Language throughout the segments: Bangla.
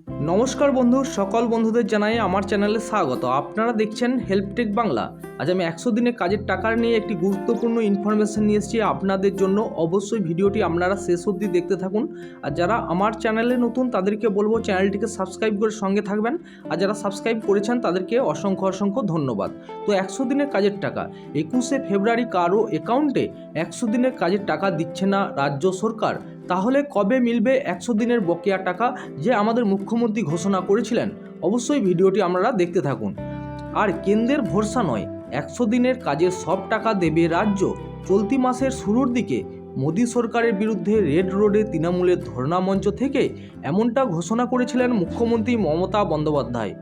নমস্কার বন্ধু, সকল বন্ধুদের জানাই আমার চ্যানেলে স্বাগত। আপনারা দেখছেন হেল্পটেক বাংলা। আজ আমি 100 দিনের কাজের টাকা নিয়ে একটি গুরুত্বপূর্ণ ইনফরমেশন নিয়ে এসেছি আপনাদের জন্য। অবশ্যই ভিডিওটি আপনারা শেষ অবধি দেখতে থাকুন। আর যারা আমার চ্যানেলে নতুন তাদেরকে বলবো চ্যানেলটিকে সাবস্ক্রাইব করে সঙ্গে থাকবেন। আর যারা সাবস্ক্রাইব করেছেন তাদেরকে অসংখ্য ধন্যবাদ। তো 100 দিনের কাজের টাকা 21শে ফেব্রুয়ারি কারো অ্যাকাউন্টে 100 দিনের কাজের টাকা দিচ্ছে না রাজ্য সরকার। তাহলে কবে মিলবে 100 দিনের বকেয়া টাকা যে আমাদের মুখ্যমন্ত্রী ঘোষণা করেছিলেন? অবশ্যই ভিডিওটি আপনারা দেখতে থাকুন। আর কেন্দ্রের ভরসা নয়, 100 দিনের কাজের সব টাকা দেবে রাজ্য। চলতি মাসের শুরুর দিকে মোদী সরকারের বিরুদ্ধে রেড রোডে তৃণমূলের ধর্ণা মঞ্চ থেকে এমনটা ঘোষণা করেছিলেন মুখ্যমন্ত্রী মমতা বন্দ্যোপাধ্যায়।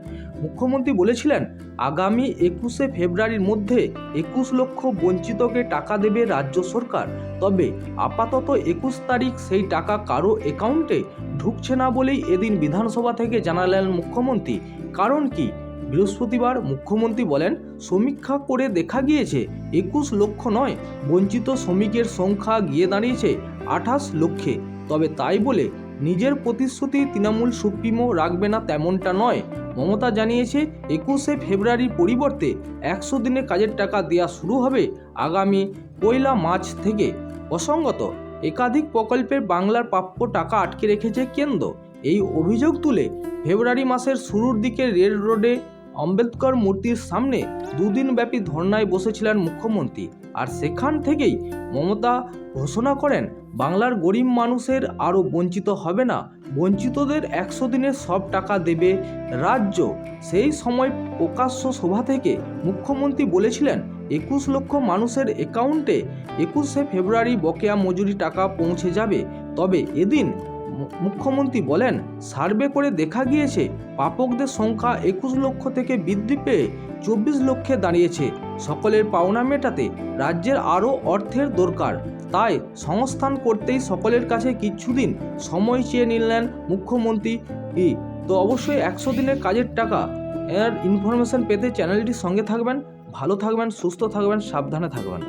মুখ্যমন্ত্রী বলেছিলেন, আগামী 21শে ফেব্রুয়ারির মধ্যে 21 লক্ষ বঞ্চিতকে টাকা দেবে রাজ্য সরকার। তবে আপাতত 21 তারিখ সেই টাকা কারো অ্যাকাউন্টে ঢুকছে না বলেই এদিন বিধানসভা থেকে জানালেন মুখ্যমন্ত্রী। কারণ কি? বৃহস্পতিবার মুখ্যমন্ত্রী বলেন, সমীক্ষা করে দেখা গিয়েছে 21 লক্ষ নয়, বঞ্চিত শ্রমিকের সংখ্যা গিয়ে দাঁড়িয়েছে 28 লক্ষে। তবে তাই বলে নিজের প্রতিশ্রুতি তৃণমূল সুপ্রিমো রাখবে না তেমনটা নয়। মমতা জানিয়েছে 21শে ফেব্রুয়ারির পরিবর্তে 100 দিনে কাজের টাকা দেওয়া শুরু হবে আগামী 1 মার্চ থেকে। প্রসঙ্গত, একাধিক প্রকল্পের বাংলার প্রাপ্য টাকা আটকে রেখেছে কেন্দ্র। এই অভিযোগ তুলে ফেব্রুয়ারি মাসের শুরুর দিকে রেল রোডে আম্বেদকর মূর্তির সামনে দুদিনব্যাপী ধর্নায় বসেছিলেন মুখ্যমন্ত্রী। আর সেখান থেকেই মমতা ঘোষণা করেন, বাংলার গরিব মানুষের আরও বঞ্চিত হবে না, বঞ্চিতদের 100 দিনের সব টাকা দেবে রাজ্য। সেই সময় প্রকাশ্য সভা থেকে মুখ্যমন্ত্রী বলেছিলেন, 21 লক্ষ মানুষের অ্যাকাউন্টে 21শে ফেব্রুয়ারি বকেয়া মজুরি টাকা পৌঁছে যাবে। তবে এদিন মুখ্যমন্ত্রী বলেন, সার্ভে করে দেখা গিয়েছে প্রাপকদের সংখ্যা 21 লক্ষ থেকে বৃদ্ধি পেয়ে 24 লক্ষে দাঁড়িয়েছে। সকলের পাওনা মেটাতে রাজ্যের আরও অর্থের দরকার, তাই সংস্থান করতেই সকলের কাছে কিছুদিন সময় চেয়ে নিলেন মুখ্যমন্ত্রী। তো অবশ্যই 100 দিনের কাজের টাকা এর ইনফরমেশন পেতে চ্যানেলটির সঙ্গে থাকবেন। ভালো থাকবেন, সুস্থ থাকবেন, সাবধানে থাকবেন।